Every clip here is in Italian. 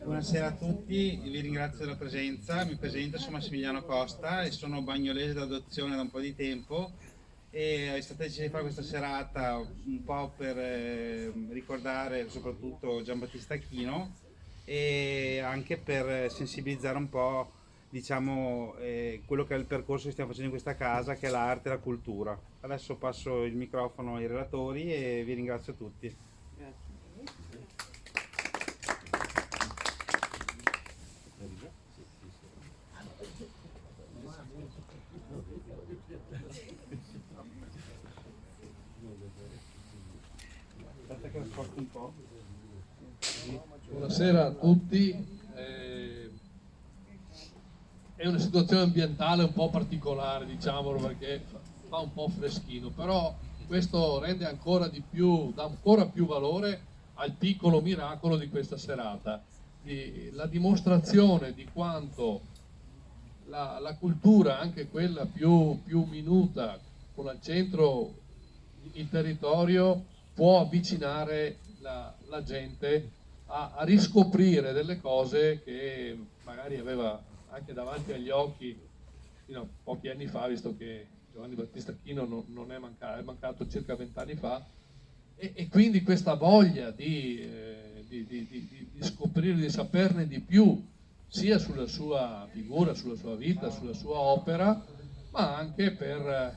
Buonasera a tutti, vi ringrazio della presenza. Mi presento, sono Massimiliano Costa e sono bagnolese d'adozione da un po' di tempo e è stata decisa di fare questa serata un po' per ricordare soprattutto Giambattista Chino e anche per sensibilizzare un po', diciamo, quello che è il percorso che stiamo facendo in questa casa, che è l'arte e la cultura. Adesso passo il microfono ai relatori e vi ringrazio tutti. Aspetta che lo sposto un po'. Buonasera a tutti. È una situazione ambientale un po' particolare, diciamolo, perché fa un po' freschino, però questo rende ancora di più, dà ancora più valore al piccolo miracolo di questa serata, la dimostrazione di quanto la cultura, anche quella più minuta, con al centro il territorio, può avvicinare la gente a riscoprire delle cose che magari aveva anche davanti agli occhi fino a pochi anni fa, visto che Giovanni Battista Chino non è mancato, è mancato circa 20 anni fa, e quindi questa voglia di scoprire, di saperne di più, sia sulla sua figura, sulla sua vita, sulla sua opera, ma anche per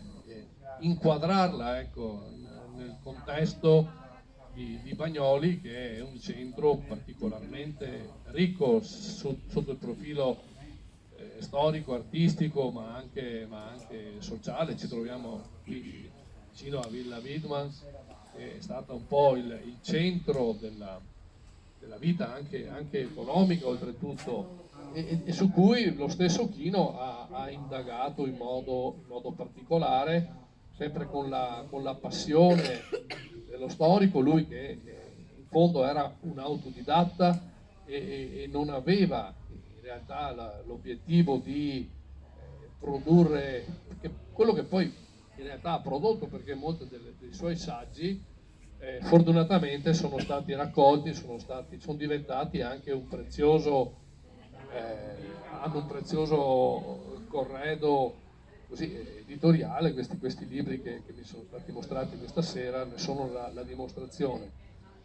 inquadrarla, ecco, nel contesto di Bagnoli, che è un centro particolarmente ricco sotto il profilo storico, artistico, ma anche sociale. Ci troviamo qui vicino a Villa Widmans, che è stata un po' il centro della vita anche economica, oltretutto, e su cui lo stesso Chino ha indagato in modo particolare, sempre con la passione dello storico. Lui che in fondo era un autodidatta e non aveva in realtà l'obiettivo di produrre quello che poi in realtà ha prodotto, perché molti dei suoi saggi fortunatamente sono stati raccolti, sono diventati anche un prezioso, hanno un prezioso corredo così, editoriale. Questi libri che mi sono stati mostrati questa sera ne sono la dimostrazione.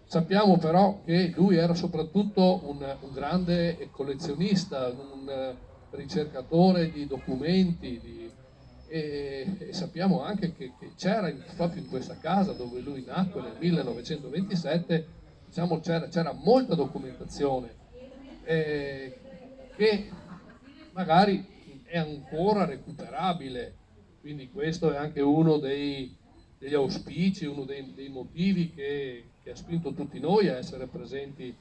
Sappiamo però che lui era soprattutto un grande collezionista, un ricercatore di documenti, e sappiamo anche che c'era proprio in questa casa dove lui nacque nel 1927, diciamo, c'era molta documentazione che magari è ancora recuperabile, quindi questo è anche uno degli auspici, uno dei motivi che ha spinto tutti noi a essere presenti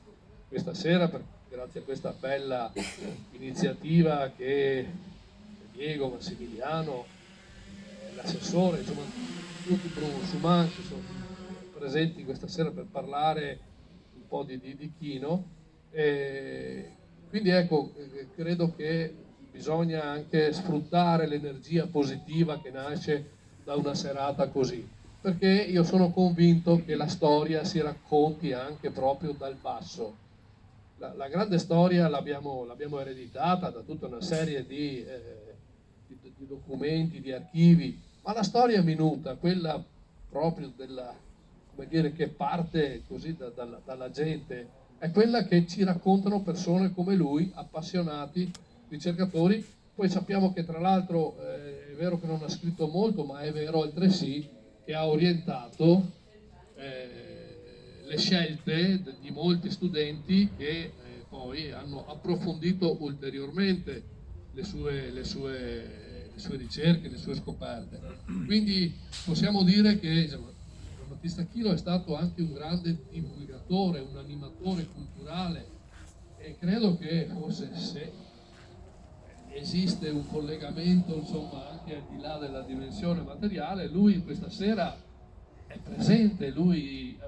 questa sera, grazie a questa bella iniziativa che Diego, Massimiliano, l'assessore, insomma tutti, Bruno Suman, che sono presenti questa sera per parlare un po' di Chino. Quindi ecco, credo che bisogna anche sfruttare l'energia positiva che nasce da una serata così, perché io sono convinto che la storia si racconti anche proprio dal basso. La grande storia l'abbiamo ereditata da tutta una serie di documenti, di archivi, ma la storia minuta, quella proprio come dire, che parte così dalla gente, è quella che ci raccontano persone come lui, appassionati, ricercatori. Poi sappiamo che tra l'altro è vero che non ha scritto molto, ma è vero altresì che ha orientato le scelte di molti studenti che poi hanno approfondito ulteriormente le sue ricerche, le sue scoperte. Quindi possiamo dire che, insomma, Battista Chino è stato anche un grande divulgatore, un animatore culturale, e credo che forse, se esiste un collegamento, insomma, anche al di là della dimensione materiale, lui questa sera è presente, lui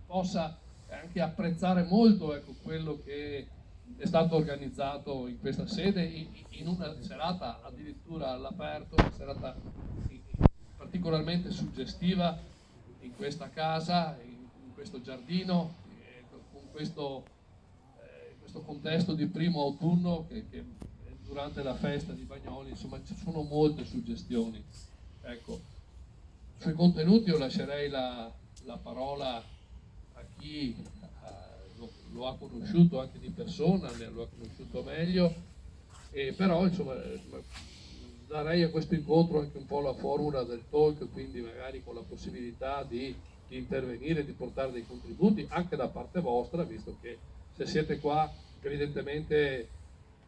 possa anche apprezzare molto, ecco, quello che è stato organizzato in questa sede, in una serata addirittura all'aperto, una serata particolarmente suggestiva in questa casa, in questo giardino, con questo questo contesto di primo autunno che durante la festa di Bagnoli, insomma, ci sono molte suggestioni. Ecco, sui contenuti io lascerei la parola a chi lo ha conosciuto anche di persona, lo ha conosciuto meglio, però insomma darei a questo incontro anche un po' la formula del talk, quindi magari con la possibilità di intervenire, di portare dei contributi anche da parte vostra, visto che se siete qua evidentemente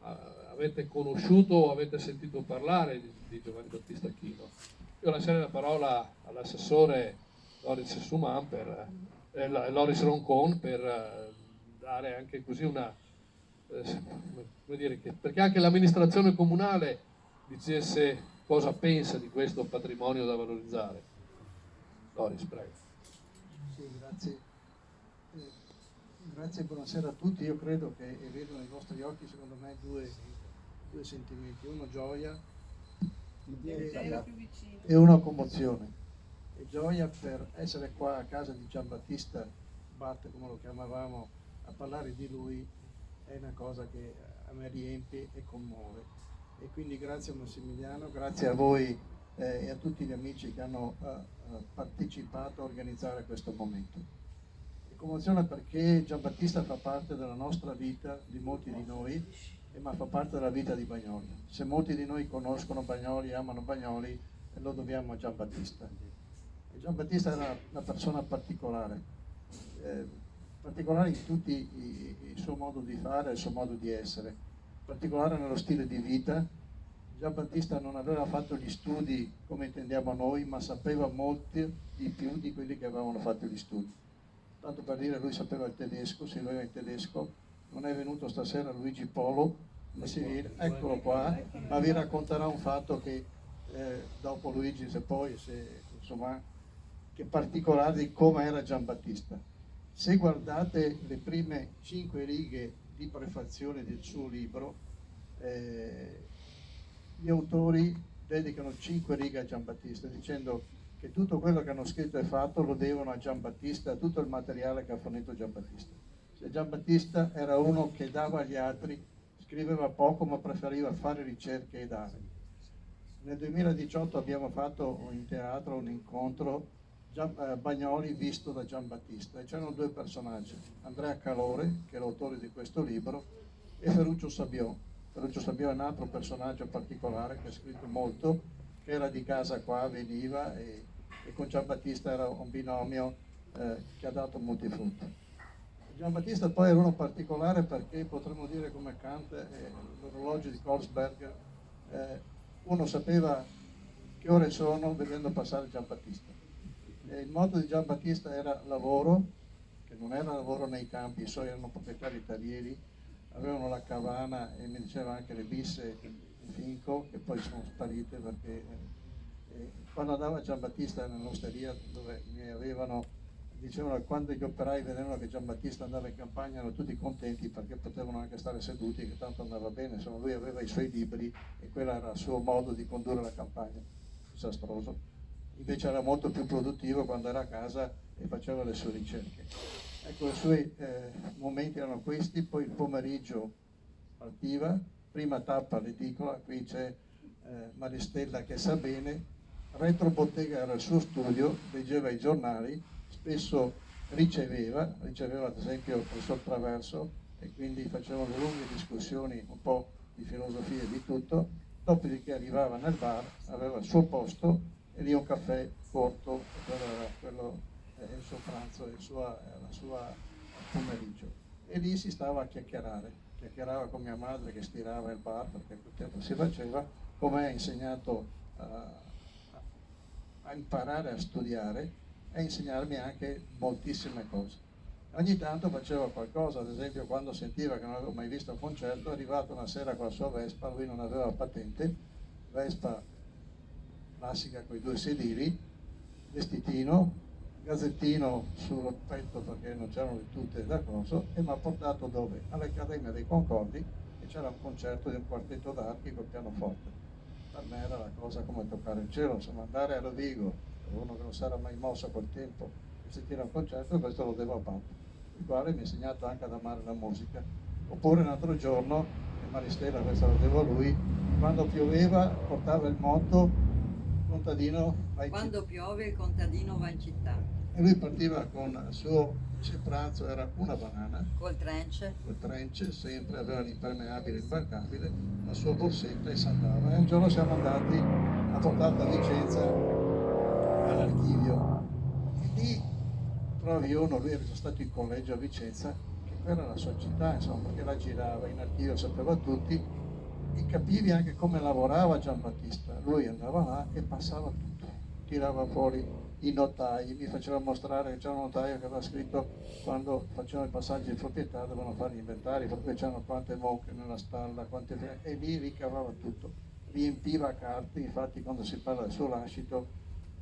avete conosciuto o avete sentito parlare di Giovanni Battista Chino. Io lascerei la parola all'assessore Loris Suman Loris Roncon per dare anche così una come dire, perché anche l'amministrazione comunale dicesse cosa pensa di questo patrimonio da valorizzare. Loris, prego. Sì, grazie. Grazie e buonasera a tutti. Io credo che, e vedo nei vostri occhi, secondo me, due sentimenti. Uno gioia e una commozione. E gioia per essere qua a casa di Giambattista Bat, come lo chiamavamo, a parlare di lui, è una cosa che a me riempie e commuove. E quindi grazie a Massimiliano, grazie a voi e a tutti gli amici che hanno partecipato a organizzare questo momento. E commozione perché Giambattista fa parte della nostra vita, di molti di noi, ma fa parte della vita di Bagnoli. Se molti di noi conoscono Bagnoli, amano Bagnoli, lo dobbiamo a Giambattista. E Giambattista era una persona particolare, particolare in tutti il suo modo di fare, il suo modo di essere, particolare nello stile di vita. Giambattista non aveva fatto gli studi come intendiamo noi, ma sapeva molti di più di quelli che avevano fatto gli studi. Tanto per dire, lui sapeva il tedesco, si aveva il tedesco. Non è venuto stasera Luigi Polo, eccolo qua, ma vi racconterà un fatto che dopo Luigi, insomma, che particolare di come era Giambattista. Se guardate le prime 5 righe di prefazione del suo libro, gli autori dedicano 5 righe a Giambattista, dicendo che tutto quello che hanno scritto e fatto lo devono a Giambattista, tutto il materiale che ha fornito Giambattista. Giambattista era uno che dava agli altri, scriveva poco ma preferiva fare ricerche e dare. Nel 2018 abbiamo fatto in teatro un incontro Bagnoli visto da Giambattista e c'erano due personaggi, Andrea Calore, che è l'autore di questo libro, e Ferruccio Sabiò. Ferruccio Sabiò è un altro personaggio particolare che ha scritto molto, che era di casa qua, veniva e con Giambattista era un binomio che ha dato molti frutti. Giambattista poi era uno particolare perché potremmo dire come Kant l'orologio di Kolsberg, uno sapeva che ore sono vedendo passare Giambattista. Il modo di Giambattista era lavoro, che non era lavoro nei campi, i suoi erano proprietari terrieri, avevano la cavana e mi diceva anche le bisse in Finco, che poi sono sparite perché quando andava Giambattista nell'osteria dove mi avevano, dicevano che quando gli operai vedevano che Giambattista andava in campagna erano tutti contenti perché potevano anche stare seduti, che tanto andava bene, insomma lui aveva i suoi libri e quello era il suo modo di condurre la campagna, disastroso. Invece era molto più produttivo quando era a casa e faceva le sue ricerche. Ecco, i suoi momenti erano questi, poi il pomeriggio partiva, prima tappa l'edicola, qui c'è Maristella che sa bene, retro bottega era il suo studio, leggeva i giornali, spesso riceveva ad esempio il professor Traverso e quindi facevano lunghe discussioni un po' di filosofia e di tutto, dopodiché arrivava nel bar, aveva il suo posto e lì un caffè corto, quello il suo pranzo e la sua pomeriggio. E lì si stava a chiacchierava con mia madre che stirava il bar perché quel tempo si faceva, come ha insegnato a imparare a studiare e a insegnarmi anche moltissime cose. Ogni tanto faceva qualcosa, ad esempio quando sentiva che non avevo mai visto un concerto, è arrivato una sera con la sua Vespa, lui non aveva patente, Vespa classica con i 2 sedili, vestitino, gazzettino sul petto perché non c'erano le tute da coso e mi ha portato dove? All'Accademia dei Concordi e c'era un concerto di un quartetto d'archi col pianoforte. Per me era la cosa come toccare il cielo, insomma andare a Rovigo, uno che non si era mai mosso a quel tempo, e sentire un concerto, questo lo devo a Pat, il quale mi ha insegnato anche ad amare la musica Oppure un altro giorno, e Maristella questa la devo a lui, quando pioveva portava il motto contadino vai in Quando città. piove il contadino va in città. E lui partiva con il suo pranzo, era una banana, Col trench. col trench, sempre aveva l'impermeabile imbarcabile, la sua borsetta e si andava. E un giorno siamo andati, ha portato a Vicenza all'archivio. E lì trovi uno, lui era già stato in collegio a Vicenza, che quella era la sua città, insomma, perché la girava in archivio, sapeva tutti, e capivi anche come lavorava Giambattista. Lui andava là e passava tutto, tirava fuori i notai, mi faceva mostrare che c'era un notaio che aveva scritto quando facevano i passaggi di proprietà dovevano fare gli inventari, perché c'erano quante mucche nella stalla, e lì ricavava tutto, riempiva carte. Infatti quando si parla del suo lascito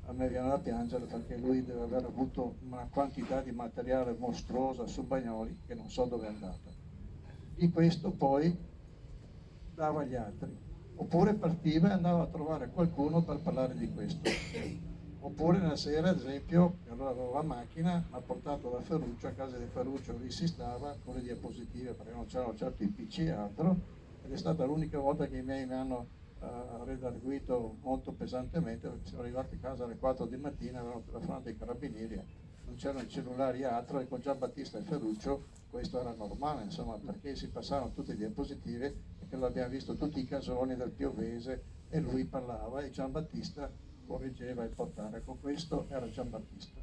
a me viene da piangere, perché lui deve aver avuto una quantità di materiale mostruosa su Bagnoli che non so dove è andata. Di questo poi dava agli altri, oppure partiva e andava a trovare qualcuno per parlare di questo. Oppure una sera, ad esempio, allora avevo la macchina, mi ha portato da Ferruccio, a casa di Ferruccio, lì si stava con le diapositive perché non c'erano certo i PC e altro, ed è stata l'unica volta che i miei mi hanno redarguito molto pesantemente, perché siamo arrivati a casa alle 4 di mattina, avevano telefonato ai carabinieri, non c'erano i cellulari e altro, e con Giambattista e Ferruccio questo era normale, insomma, perché si passavano tutte le diapositive, perché l'abbiamo visto tutti i casoni del Piovese e lui parlava e Giambattista correggeva il portare. Con questo era Giambattista.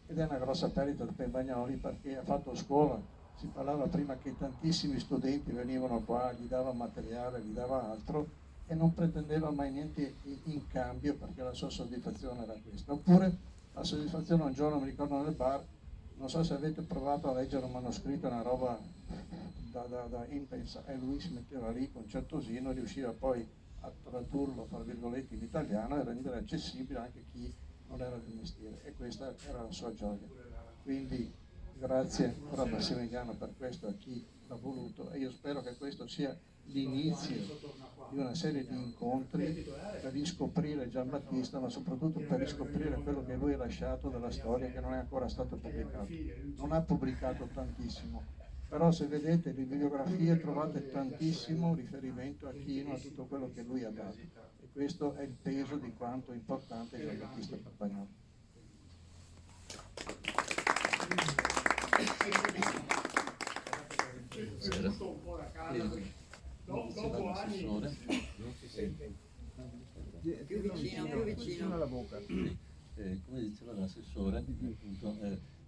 Ed è una grossa perdita per Bagnoli, perché ha fatto scuola, si parlava prima che tantissimi studenti venivano qua, gli dava materiale, gli dava altro e non pretendeva mai niente in cambio, perché la sua soddisfazione era questa. Oppure la soddisfazione, un giorno mi ricordo nel bar, non so se avete provato a leggere un manoscritto, una roba da intensa, e lui si metteva lì con certosino e riusciva poi a tradurlo, tra virgolette, in italiano e rendere accessibile anche chi non era del mestiere, e questa era la sua gioia. Quindi grazie a Massimiliano per questo, a chi l'ha voluto, e io spero che questo sia l'inizio di una serie di incontri per riscoprire Giambattista, ma soprattutto per riscoprire quello che lui ha lasciato della storia, che non è ancora stato pubblicato. Non ha pubblicato tantissimo, però se vedete le bibliografie trovate tantissimo riferimento a Chino, a tutto quello che lui ha dato, e questo è il peso di quanto è importante Giambattista per Bagnoli. Dopo anni non si sente. Più vicino alla bocca. Come diceva l'assessore, appunto,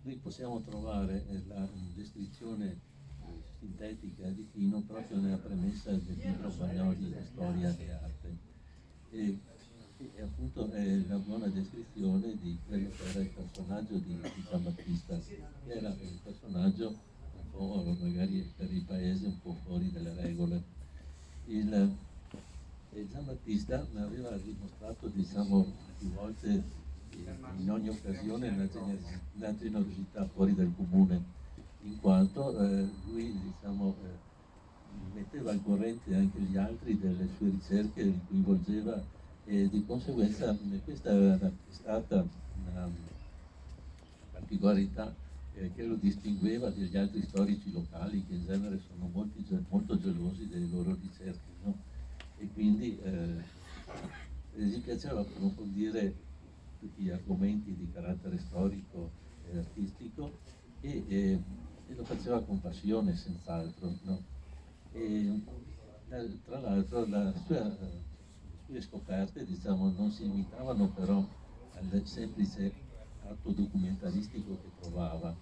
noi possiamo trovare la descrizione sintetica di Chino proprio nella premessa del libro Bagnoli, storia e arte. E appunto è la buona descrizione di quello che era il personaggio di Giambattista, che era un personaggio un po' magari per il paese un po' fuori dalle regole. Giambattista aveva dimostrato, diciamo, più volte in ogni occasione una generosità fuori dal comune, in quanto lui, diciamo, metteva al corrente anche gli altri delle sue ricerche, li coinvolgeva, e di conseguenza questa è stata una particolarità che lo distingueva dagli altri storici locali, che in genere sono molto gelosi delle loro ricerche, no? E quindi gli piaceva approfondire tutti gli argomenti di carattere storico e artistico, e lo faceva con passione, senz'altro, no? E tra l'altro le sue scoperte, diciamo, non si limitavano però al semplice atto documentaristico che trovava,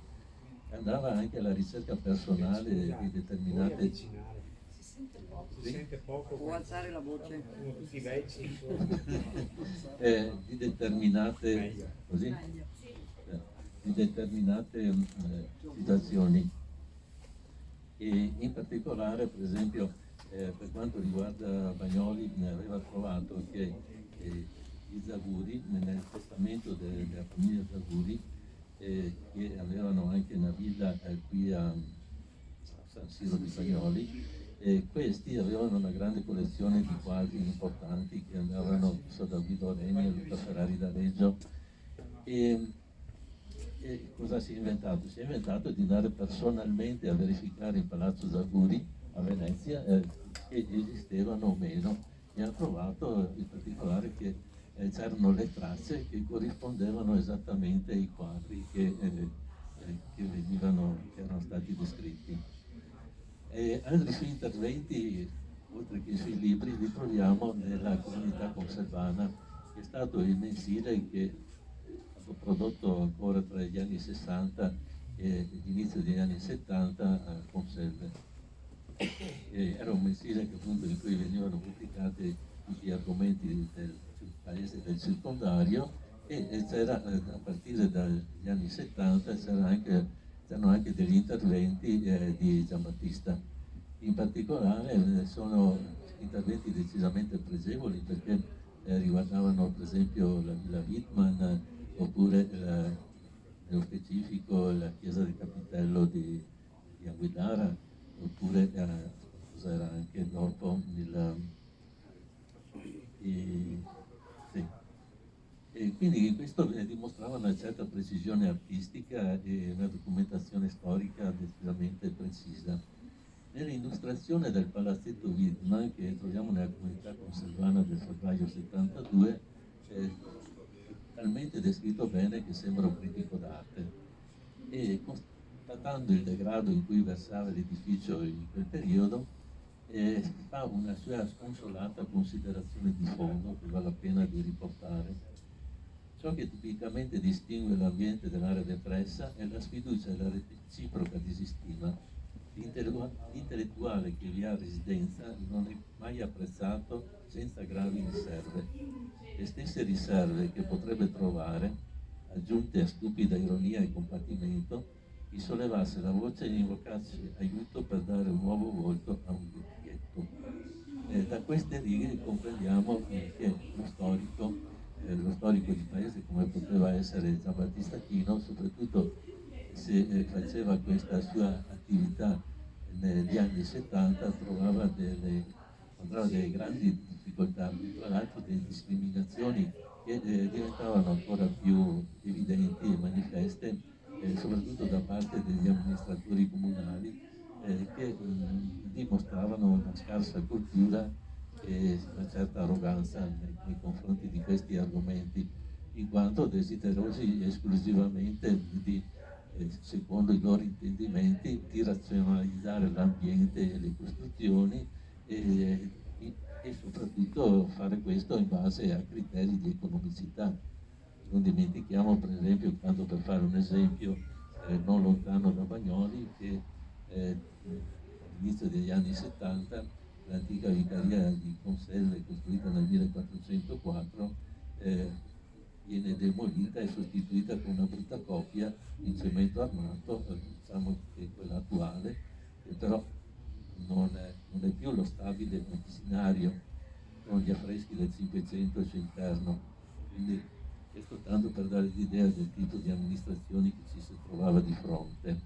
andava anche alla ricerca personale di determinate Si sente poco. Può alzare la voce. Tutti vecchi. di determinate così, di determinate situazioni, e in particolare, per esempio, per quanto riguarda Bagnoli, aveva trovato che i Zaguri, nel testamento della famiglia Zaguri, che avevano anche una villa qui a San Siro di Bagnoli, questi avevano una grande collezione di quadri importanti che andavano da Guido Reni a Luca Ferrari da Reggio, e E cosa si è inventato? Si è inventato di andare personalmente a verificare in Palazzo Zaguri a Venezia che esistevano o meno, e ha trovato in particolare che c'erano le tracce che corrispondevano esattamente ai quadri che erano stati descritti. E altri suoi interventi, oltre che sui libri, li troviamo nella Comunità Conservana, che è stato il mensile che è stato prodotto ancora tra gli anni 60 e l'inizio degli anni 70 a Conselve. Era un mensile che, appunto, in cui venivano pubblicati tutti gli argomenti del paese del circondario, e c'era, a partire dagli anni 70 c'erano anche degli interventi di Giambattista. In particolare sono interventi decisamente pregevoli, perché riguardavano per esempio la Villa Wittmann, oppure nello specifico la chiesa del Capitello di Aguidara, oppure cos'era anche dopo sì. E quindi questo dimostrava una certa precisione artistica e una documentazione storica decisamente precisa. Nell'illustrazione del palazzetto Wittmann, che troviamo nella Comunità Conservana del febbraio 72, è talmente descritto bene che sembra un critico d'arte, e constatando il degrado in cui versava l'edificio in quel periodo, fa una sua sconsolata considerazione di fondo che vale la pena di riportare. Ciò che tipicamente distingue l'ambiente dell'area depressa è la sfiducia e la reciproca disistima. L'intellettuale che vi ha residenza non è mai apprezzato senza gravi riserve. Le stesse riserve che potrebbe trovare, aggiunte a stupida ironia e compatimento, gli sollevasse la voce e invocasse aiuto per dare un nuovo volto a un vecchietto. Da queste righe comprendiamo che lo storico di paese, come poteva essere Giambattista Chino, soprattutto se faceva questa sua attività negli anni 70, incontrava delle grandi difficoltà, tra l'altro delle discriminazioni che diventavano ancora più evidenti e manifeste, soprattutto da parte degli amministratori comunali, che dimostravano una scarsa cultura e una certa arroganza nei confronti di questi argomenti, in quanto desiderosi esclusivamente di, secondo i loro intendimenti, di razionalizzare l'ambiente e le costruzioni, e soprattutto fare questo in base a criteri di economicità. Non dimentichiamo, per esempio, tanto per fare un esempio non lontano da Bagnoli, che all'inizio degli anni 70 l'antica vicaria di Conselve, costruita nel 1404, viene demolita e sostituita con una brutta copia in cemento armato, diciamo che è quella attuale, che però non è più lo stabile originario con gli affreschi del Cinquecento al suo interno. Quindi questo tanto per dare l'idea del tipo di amministrazioni che ci si trovava di fronte.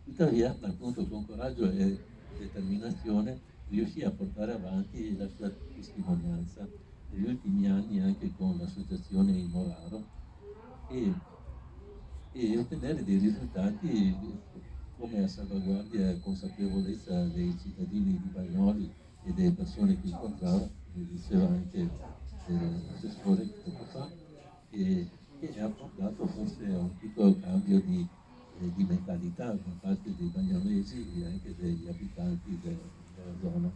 Tuttavia, appunto, con coraggio e determinazione riuscì a portare avanti la sua testimonianza negli ultimi anni anche con l'associazione Il Moraro, e ottenere dei risultati come a salvaguardia e consapevolezza dei cittadini di Bagnoli e delle persone che incontrava, come diceva anche l'assessore poco fa, e ha portato forse a un piccolo cambio di mentalità da parte dei bagnolesi e anche degli abitanti della zona.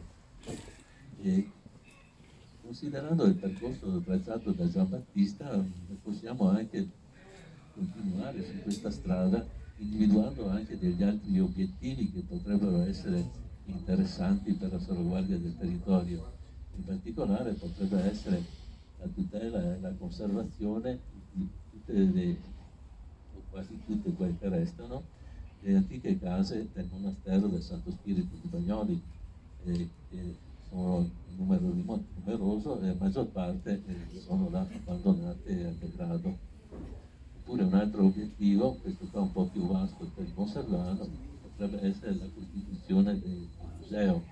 E, considerando il percorso tracciato da Giambattista, possiamo anche continuare su questa strada, individuando anche degli altri obiettivi che potrebbero essere interessanti per la salvaguardia del territorio. In particolare potrebbe essere la tutela e la conservazione di tutte o quasi tutte quelle che restano, le antiche case del monastero del Santo Spirito di Bagnoli, che sono in numero numeroso, e la maggior parte sono là abbandonate al degrado. Oppure un altro obiettivo, questo qua un po' più vasto per conservarlo, potrebbe essere la costituzione del museo,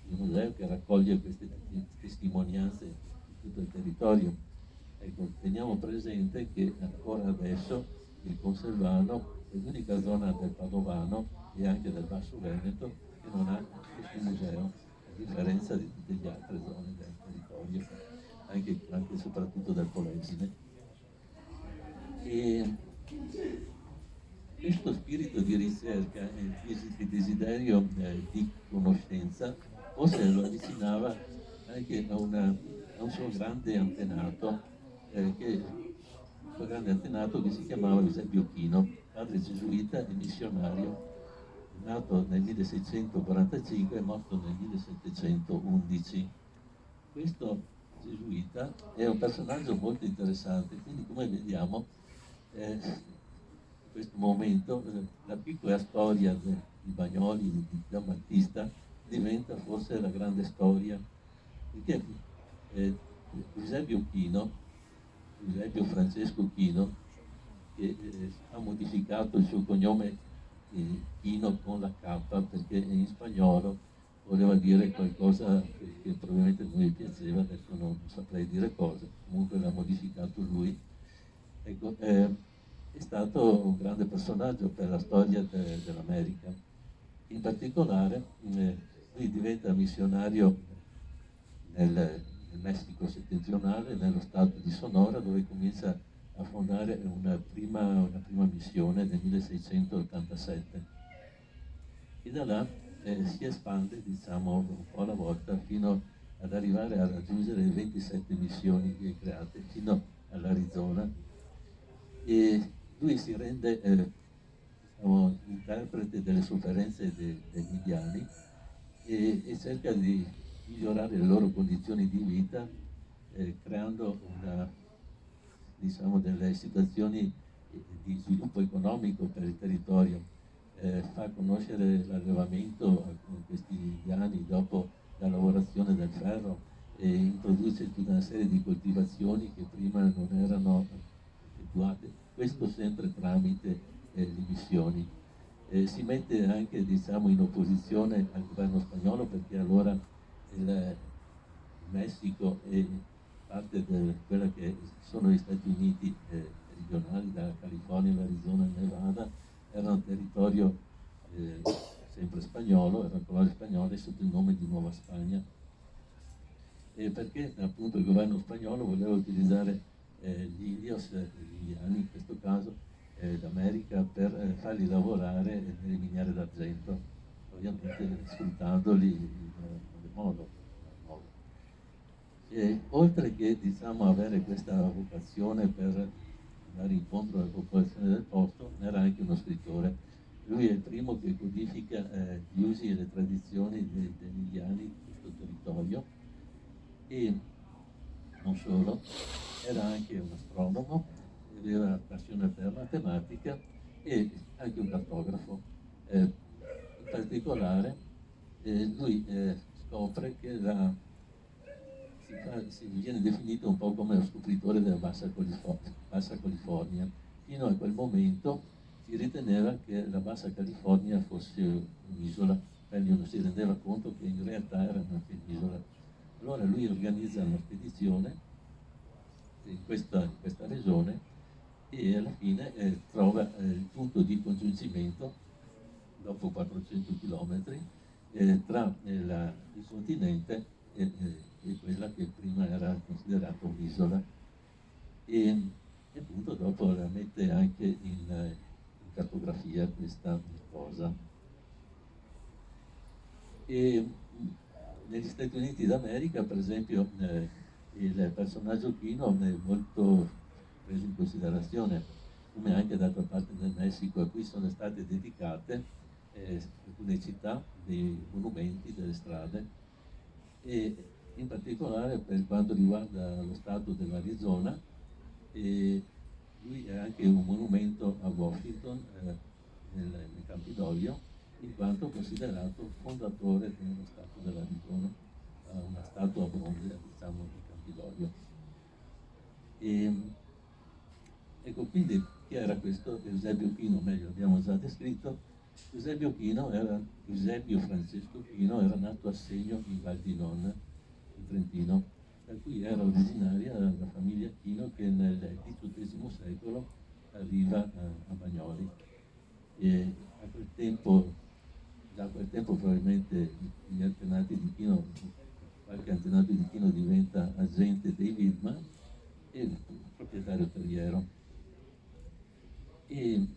un museo che raccoglie queste testimonianze di tutto il territorio. Ecco, teniamo presente che ancora adesso il Conselvano è l'unica zona del Padovano e anche del Basso Veneto che non ha questo museo, a differenza di tutte le altre zone del territorio, anche e soprattutto del Polesine. E questo spirito di ricerca e di desiderio di conoscenza forse lo avvicinava anche a un suo grande antenato, che si chiamava Eusebio Chino, padre gesuita e missionario, nato nel 1645 e morto nel 1711. Questo gesuita è un personaggio molto interessante, quindi come vediamo in questo momento la piccola storia di Bagnoli, di Giambattista, diventa forse la grande storia, perché Eusebio Francesco Chino, che ha modificato il suo cognome Chino con la K perché in spagnolo voleva dire qualcosa che probabilmente non gli piaceva, adesso non saprei dire cosa, comunque l'ha modificato lui. Ecco, è stato un grande personaggio per la storia dell'America. In particolare lui diventa missionario nel Messico settentrionale, nello stato di Sonora, dove comincia a fondare una prima missione nel 1687. E da là si espande, diciamo, un po' alla volta fino ad arrivare a raggiungere le 27 missioni che create fino all'Arizona. E lui si rende diciamo, interprete delle sofferenze degli indiani e cerca di migliorare le loro condizioni di vita creando diciamo, delle situazioni di sviluppo economico per il territorio, fa conoscere l'allevamento a questi indiani dopo la lavorazione del ferro e introduce tutta una serie di coltivazioni che prima non erano effettuate, questo sempre tramite le missioni. Si mette anche diciamo, in opposizione al governo spagnolo perché allora il Messico e parte di quella che sono gli Stati Uniti meridionali, dalla California all'Arizona e Nevada, era un territorio sempre spagnolo, erano colonie spagnole sotto il nome di Nuova Spagna. Perché appunto il governo spagnolo voleva utilizzare gli indios, gli indiani in questo caso, d'America per farli lavorare nelle miniere d'argento, ovviamente sfruttandoli in modo. Oltre che diciamo, avere questa vocazione per andare incontro alla popolazione del posto, era anche uno scrittore. Lui è il primo che codifica gli usi e le tradizioni degli indiani di questo territorio e non solo, era anche un astronomo, aveva passione per la matematica e anche un cartografo. In particolare lui scopre che viene definito un po' come lo scopritore della Bassa California. Fino a quel momento si riteneva che la Bassa California fosse un'isola, meglio non si rendeva conto che in realtà era anche un'isola. Allora lui organizza una spedizione in questa regione e alla fine trova il punto di congiungimento dopo 400 km tra il continente e quella che prima era considerata un'isola e appunto dopo la mette anche in cartografia questa cosa. E negli Stati Uniti d'America per esempio il personaggio Chino è molto preso in considerazione, come anche d'altra parte nel Messico, a cui sono state dedicate alcune città, dei monumenti, delle strade e in particolare per quanto riguarda lo stato dell'Arizona, lui è anche un monumento a Washington nel Campidoglio, in quanto considerato fondatore dello stato dell'Arizona, una statua bronzea diciamo di Campidoglio. Ecco quindi chi era questo Eusebio Chino? Meglio, abbiamo già descritto. Eusebio Francesco Chino era nato a Segno in Val di Non, in Trentino, da cui era originaria la famiglia Chino che nel XVIII secolo arriva a Bagnoli. E a quel tempo, già a quel tempo probabilmente gli antenati di Chino, qualche antenato di Chino diventa agente dei Widman e proprietario terriero. E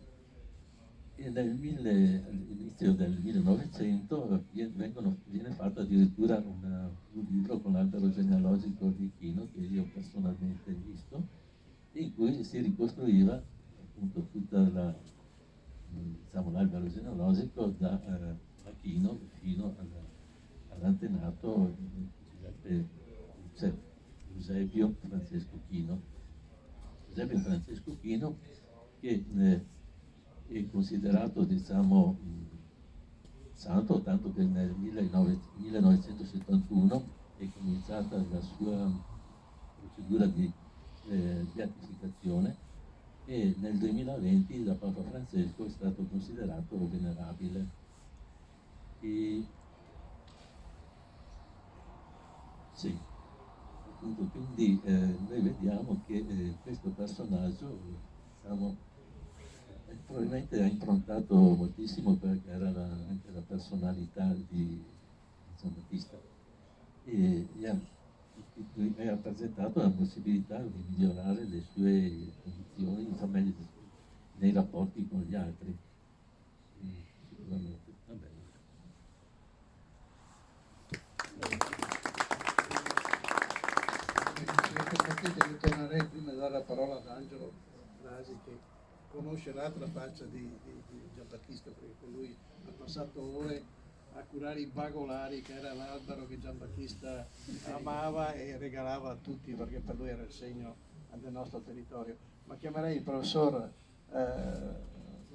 all'inizio del 1900 viene fatto addirittura un libro con l'albero genealogico di Chino, che io personalmente ho visto, in cui si ricostruiva appunto tutta l'albero genealogico da Chino fino all'antenato Eusebio Francesco Chino. Eusebio Francesco Chino, che è considerato, diciamo, santo, tanto che nel 1971 è cominciata la sua procedura di beatificazione e nel 2020 da Papa Francesco è stato considerato venerabile. Sì, appunto, quindi noi vediamo che questo personaggio, diciamo, probabilmente ha improntato moltissimo perché era anche la personalità di Giambattista e ha presentato la possibilità di migliorare le sue condizioni, insomma, nei rapporti con gli altri. Sicuramente. Va bene. Se mi permettete, ritornerei prima di dare la parola ad Angelo Rasi, che conosce l'altra faccia di Giambattista, perché con lui ha passato ore a curare i bagolari, che era l'albero che Giambattista amava e regalava a tutti, perché per lui era il segno del nostro territorio. Ma chiamerei il professor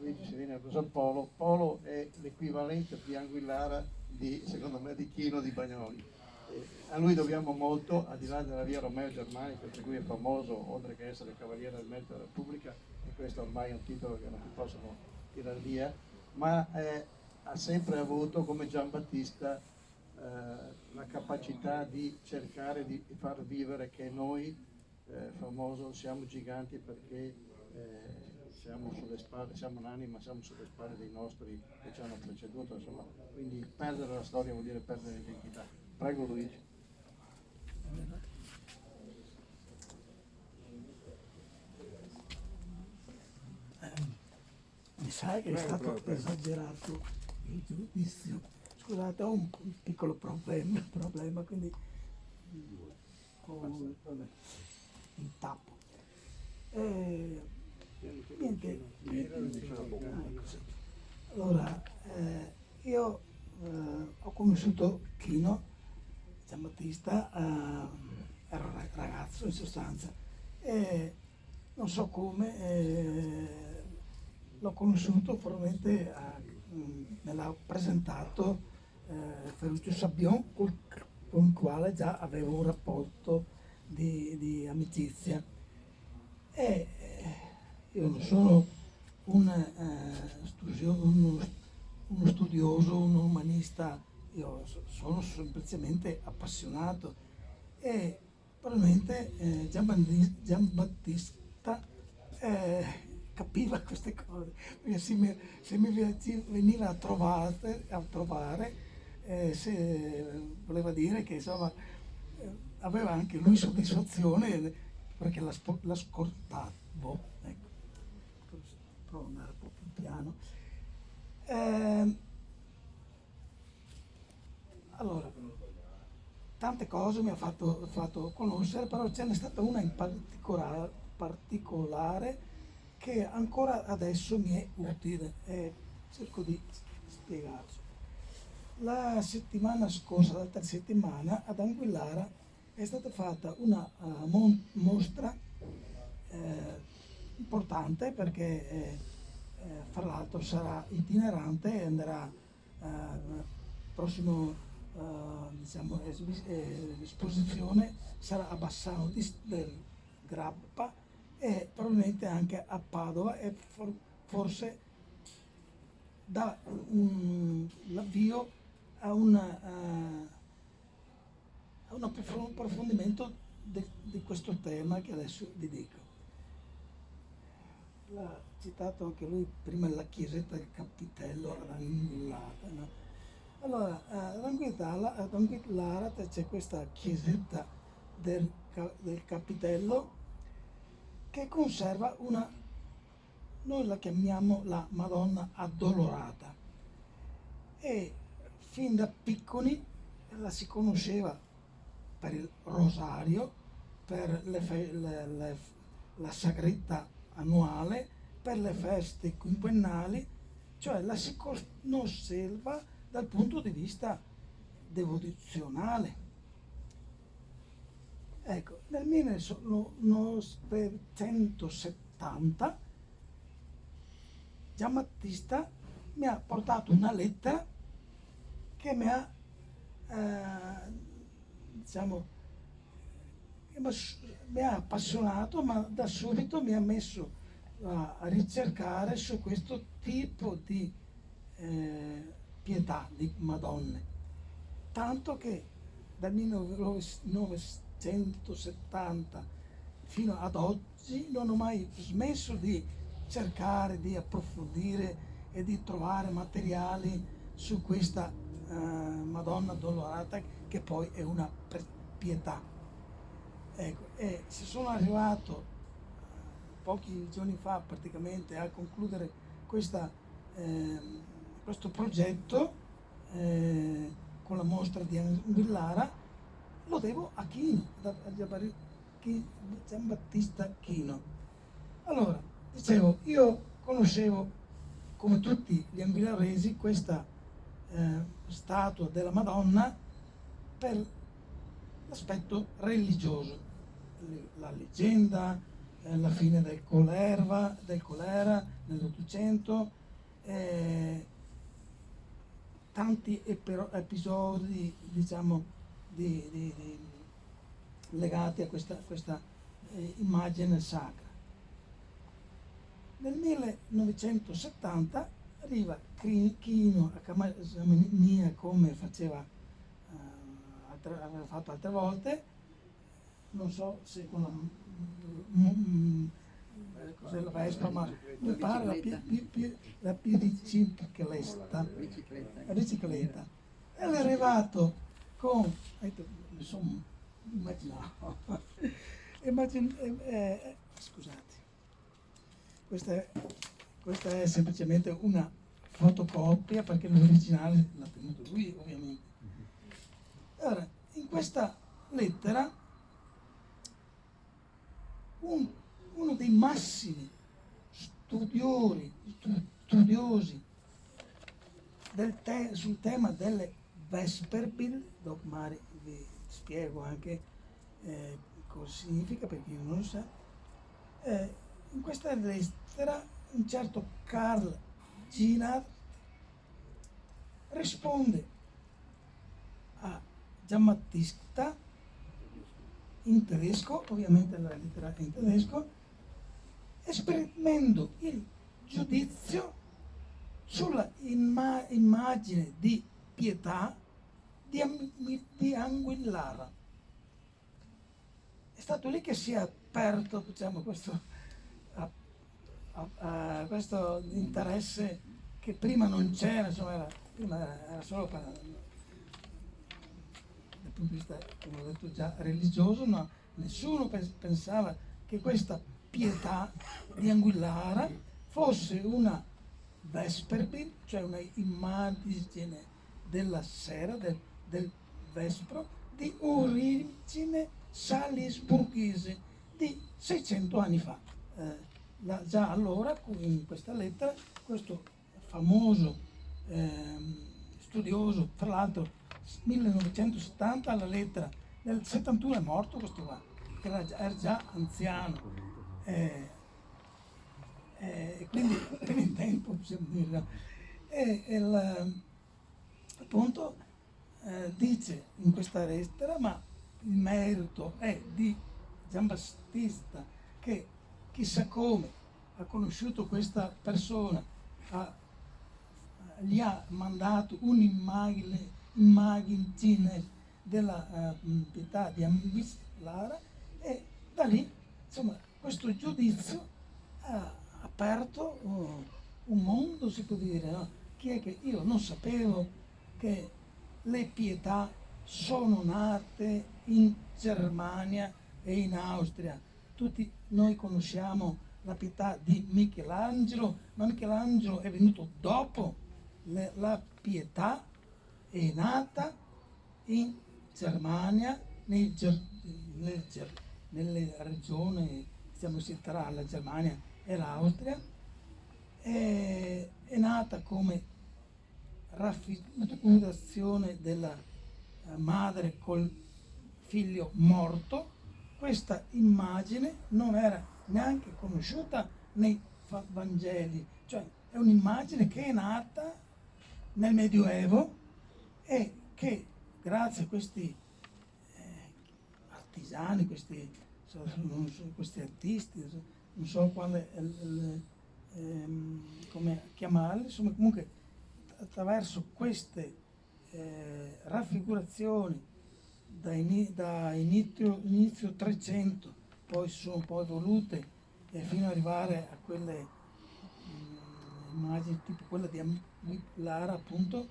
Luigi Serini, il professor Polo. Polo è l'equivalente più anguillara secondo me, di Chino di Bagnoli. A lui dobbiamo molto, al di là della via Romeo Germanica, per cui è famoso, oltre che essere Cavaliere del Merito della Repubblica, e questo ormai è un titolo che non si possono tirare via, ma ha sempre avuto, come Giambattista, la capacità di cercare di far vivere che noi, famoso, siamo giganti perché siamo sulle spalle, siamo un'anima, siamo sulle spalle dei nostri che ci hanno preceduto, insomma, quindi perdere la storia vuol dire perdere l'identità. Prego Luigi. Mi sa che è stato esagerato il giudizio. Scusate, ho un piccolo problema, quindi il tappo. Niente. Allora, io ho conosciuto Chino Giambattista, ero ragazzo in sostanza, e non so come l'ho conosciuto, probabilmente me l'ha presentato Ferruccio Sabbion, con il quale già avevo un rapporto di amicizia. E io non sono uno studioso, un umanista, io sono semplicemente appassionato e probabilmente Giambattista capiva queste cose, perché se mi veniva a trovare, voleva dire che insomma aveva anche lui soddisfazione perché l'ascoltavo, ecco, provo ad andare un po' più piano. Allora, tante cose mi ha fatto conoscere, però ce n'è stata una in particolare che ancora adesso mi è utile e cerco di spiegarci. La settimana scorsa, l'altra settimana, ad Anguillara è stata fatta una mostra importante perché fra l'altro sarà itinerante e andrà prossimo diciamo, esposizione sarà a Bassano del Grappa e probabilmente anche a Padova e forse dà l'avvio a un approfondimento di questo tema che adesso vi dico. l'ha citato anche lui prima, la chiesetta del Capitello ad Anguillata, no? Allora, ad Anguillara c'è questa chiesetta del Capitello che conserva una, noi la chiamiamo la Madonna Addolorata, e fin da piccoli la si conosceva per il rosario, per la sagretta annuale, per le feste quinquennali, cioè la si conosceva dal punto di vista devozionale. Ecco, nel 1970 Giambattista mi ha portato una lettera che mi ha, diciamo, mi ha appassionato, ma da subito mi ha messo a ricercare su questo tipo di pietà di Madonne, tanto che dal 1970 fino ad oggi non ho mai smesso di cercare di approfondire e di trovare materiali su questa Madonna Addolorata, che poi è una pietà. Ecco, e se sono arrivato pochi giorni fa praticamente a concludere questo progetto con la mostra di Anguillara, lo devo a Chino, a Giambattista Chino. Allora, dicevo, io conoscevo, come tutti gli anguillaresi, questa statua della Madonna per l'aspetto religioso, la leggenda, la fine del colera nell'Ottocento, tanti episodi, diciamo, legati a questa immagine sacra. Nel 1970 arriva Chino a casa mia, come aveva fatto altre volte, non so se con cos'è la Vespa, ma mi pare la bicicletta. La bicicletta. E è arrivato con, insomma, immaginavo, scusate, questa è semplicemente una fotocopia, perché l'originale l'ha tenuto lui, ovviamente. Allora, in questa lettera uno dei massimi studiosi sul tema delle Vesperbil, dopo magari vi spiego anche cosa significa, per chi non lo sa. In questa lettera un certo Karl Ginard risponde a Giambattista in tedesco, ovviamente la lettera è in tedesco, esprimendo il giudizio sulla immagine di pietà di Anguillara. È stato lì che si è aperto, diciamo, questo interesse che prima non c'era, insomma, prima era solo dal punto di vista, come ho detto già, religioso, ma nessuno pensava che questa pietà di Anguillara fosse una Vesperbil, cioè una immagine della sera, del vespro, di origine salisburghese di 600 anni fa. Già allora, in questa lettera, questo famoso studioso, tra l'altro 1970, la lettera del 71 è morto questo qua, che era già anziano, quindi per il tempo, possiamo dire. Appunto dice in questa lettera, ma il merito è di Giambattista, che chissà come ha conosciuto questa persona, gli ha mandato un'immagine della pietà di Anguillara, e da lì, insomma, questo giudizio ha aperto un mondo, si può dire, no? Chi è che io non sapevo che le pietà sono nate in Germania e in Austria. Tutti noi conosciamo la pietà di Michelangelo, ma Michelangelo è venuto dopo. La pietà è nata in Germania, nelle regioni, diciamo, tra la Germania e l'Austria, è nata come raffigurazione della madre col figlio morto. Questa immagine non era neanche conosciuta nei Vangeli, cioè è un'immagine che è nata nel Medioevo e che grazie a questi artigiani, questi artisti, non so come chiamarli, insomma comunque attraverso queste raffigurazioni da inizio 300, poi sono poi evolute fino ad arrivare a quelle immagini tipo quella di Lara, appunto,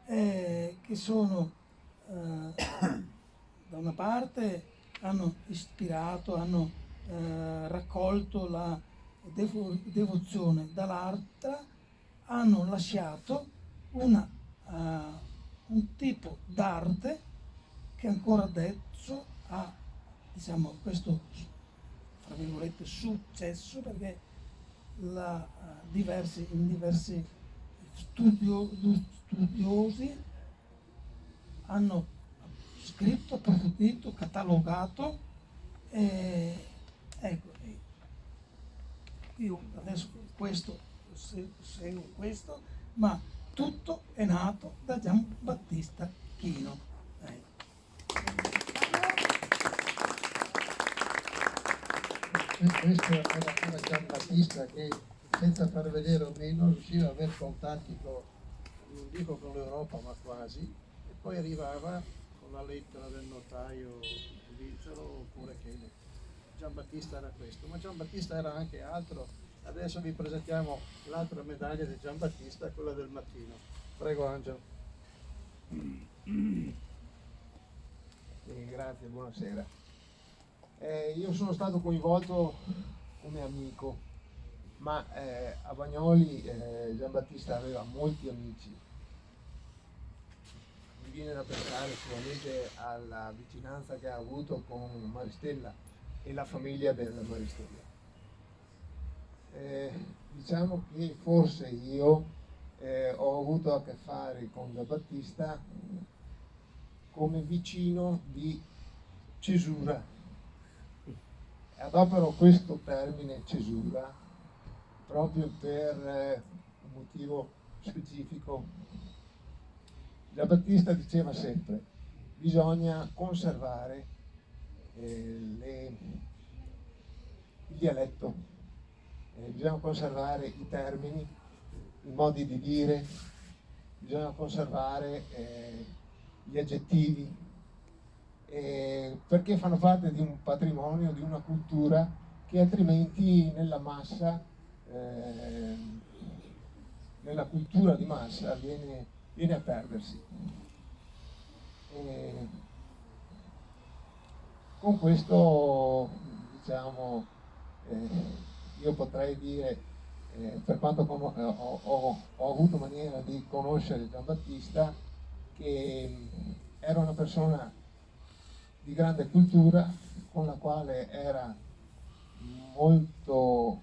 che sono da una parte hanno ispirato, hanno raccolto la devozione, dall'altra hanno lasciato un tipo d'arte che ancora adesso ha, diciamo, questo, fra virgolette, successo, perché diversi studiosi hanno scritto, approfondito, catalogato, ecco, io adesso seguo questo, ma tutto è nato da Giambattista Chino. Questo era Giambattista che, senza far vedere o meno, riusciva ad avere contatti non dico con l'Europa, ma quasi, e poi arrivava con la lettera del notaio svizzero oppure che Giambattista era questo, ma Giambattista era anche altro. Adesso vi presentiamo l'altra medaglia di Giambattista, quella del mattino. Prego Angelo. Grazie, buonasera. Io sono stato coinvolto come amico, ma a Bagnoli Giambattista aveva molti amici. Mi viene da pensare sicuramente alla vicinanza che ha avuto con Maristella e la famiglia della Maristella. Diciamo che forse io ho avuto a che fare con Giambattista come vicino di cesura. Adopero questo termine cesura proprio per un motivo specifico. Giambattista diceva sempre: bisogna conservare il dialetto, bisogna conservare i termini, i modi di dire, bisogna conservare gli aggettivi, perché fanno parte di un patrimonio, di una cultura che altrimenti nella massa, nella cultura di massa viene a perdersi. Con questo, diciamo, io potrei dire, per quanto ho avuto maniera di conoscere Giambattista, che era una persona di grande cultura, con la quale era molto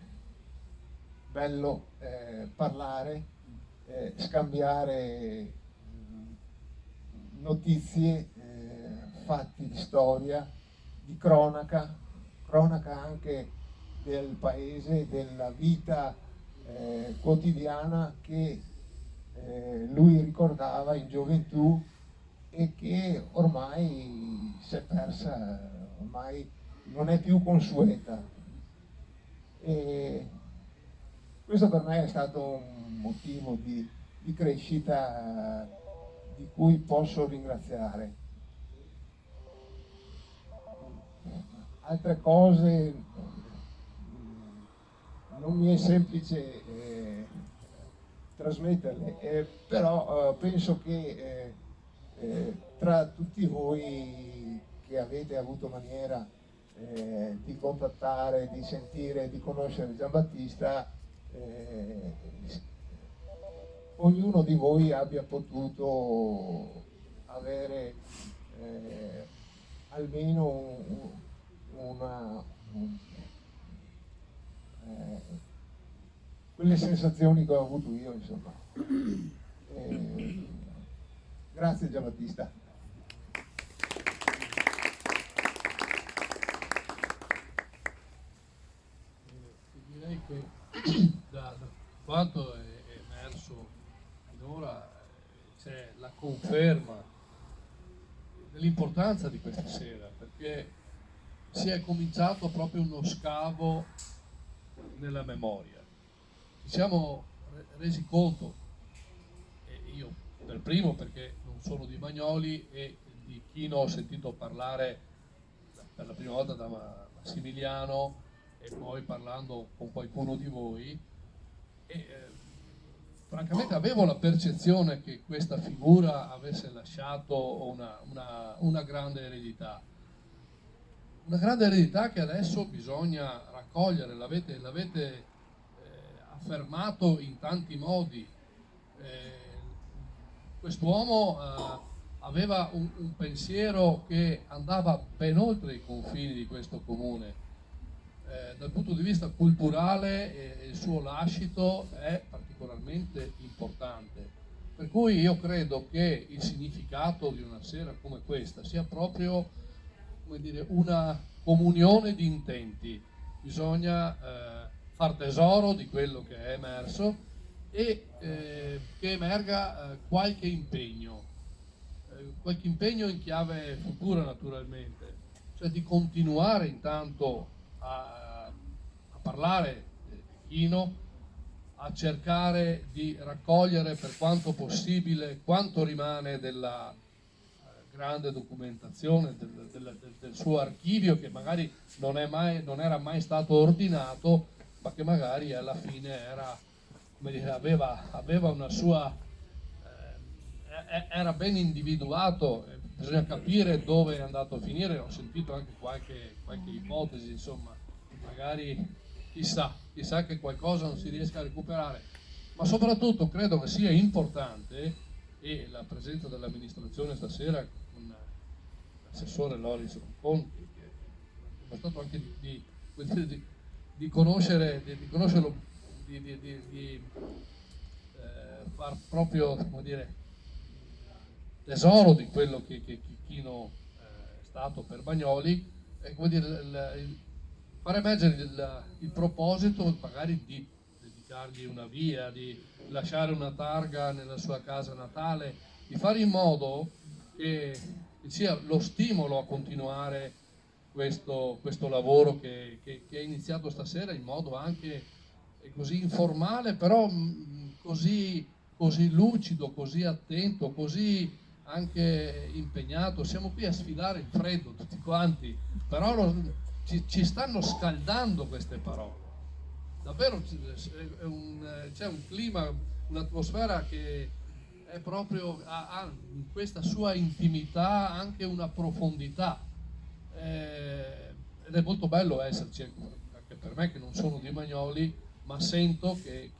bello parlare, scambiare notizie, fatti di storia, di cronaca anche del paese, della vita quotidiana che lui ricordava in gioventù e che ormai si è persa, ormai non è più consueta. E questo per me è stato un motivo di crescita di cui posso ringraziare. Altre cose non mi è semplice trasmetterle, però penso che tra tutti voi che avete avuto maniera di contattare, di sentire, di conoscere Giambattista, ognuno di voi abbia potuto avere almeno quelle sensazioni che ho avuto io, insomma. Grazie Giambattista. Direi che da quanto è emerso finora c'è la conferma dell'importanza di questa sera, perché si è cominciato proprio uno scavo nella memoria. Ci siamo resi conto, e io per primo perché non sono di Bagnoli e di Chino ho sentito parlare per la prima volta da Massimiliano e poi parlando con qualcuno di voi, e francamente avevo la percezione che questa figura avesse lasciato una grande eredità. Una grande eredità che adesso bisogna raccogliere, l'avete affermato in tanti modi. Quest'uomo aveva un pensiero che andava ben oltre i confini di questo comune. Dal punto di vista culturale il suo lascito è particolarmente importante. Per cui io credo che il significato di una sera come questa sia proprio, come dire, una comunione di intenti. Bisogna far tesoro di quello che è emerso e che emerga qualche impegno in chiave futura naturalmente, cioè di continuare intanto a parlare di Chino, a cercare di raccogliere per quanto possibile quanto rimane della grande documentazione del suo archivio, che magari non era mai stato ordinato, ma che magari alla fine era, come dire, aveva una sua era ben individuato. Bisogna capire dove è andato a finire. Ho sentito anche qualche ipotesi, insomma, magari chissà che qualcosa non si riesca a recuperare, ma soprattutto credo che sia importante, e la presenza dell'amministrazione stasera con l'assessore Loris Conti, che è stato anche di conoscerlo, di far proprio, come dire, tesoro di quello che Chino è stato per Bagnoli, e come dire, far emergere il proposito magari di dedicargli una via, di lasciare una targa nella sua casa natale, di fare in modo che sia lo stimolo a continuare questo lavoro che è iniziato stasera in modo anche così informale, però così lucido, così attento, così anche impegnato. Siamo qui a sfidare il freddo tutti quanti, però ci stanno scaldando queste parole. Davvero c'è un clima, un'atmosfera che è proprio, ha in questa sua intimità anche una profondità, ed è molto bello esserci, anche per me che non sono di Bagnoli, ma sento che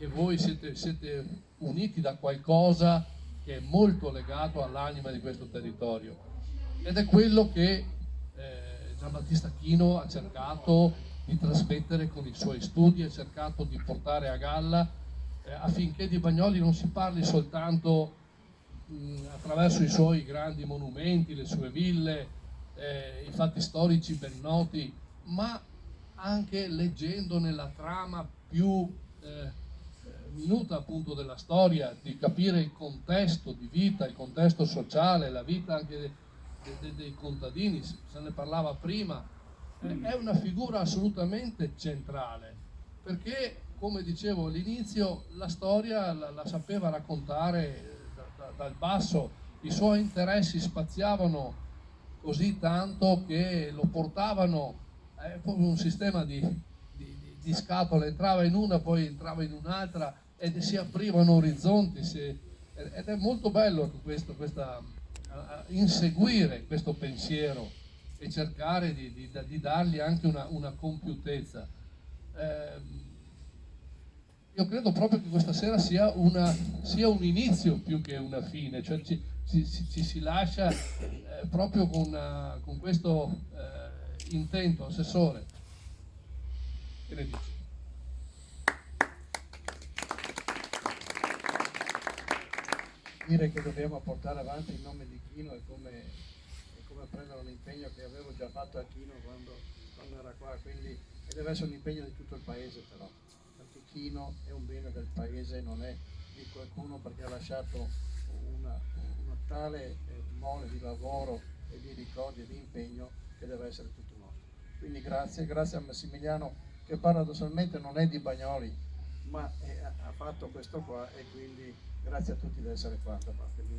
voi siete uniti da qualcosa che è molto legato all'anima di questo territorio, ed è quello che Giambattista Chino ha cercato di trasmettere con i suoi studi, ha cercato di portare a galla, affinché di Bagnoli non si parli soltanto attraverso i suoi grandi monumenti, le sue ville, i fatti storici ben noti, ma anche leggendo nella trama più minuta appunto della storia, di capire il contesto di vita, il contesto sociale, la vita anche dei contadini, se ne parlava prima. È una figura assolutamente centrale, perché, come dicevo all'inizio, la storia la sapeva raccontare dal basso. I suoi interessi spaziavano così tanto che lo portavano proprio un sistema di di scatola entrava in una, poi entrava in un'altra e si aprivano orizzonti, ed è molto bello inseguire questo pensiero e cercare di dargli anche una compiutezza. Io credo proprio che questa sera sia un inizio più che una fine, cioè ci si lascia proprio con questo intento. Assessore, che ne dici? Dire che dobbiamo portare avanti il nome di Chino è come prendere un impegno che avevo già fatto a Chino quando era qua, quindi e deve essere un impegno di tutto il paese però, perché Chino è un bene del paese, non è di qualcuno, perché ha lasciato una tale mole di lavoro e di ricordi e di impegno che deve essere tutto nostro. Quindi grazie a Massimiliano, che paradossalmente non è di Bagnoli, ma ha fatto questo qua, e quindi grazie a tutti di essere qua da parte mia.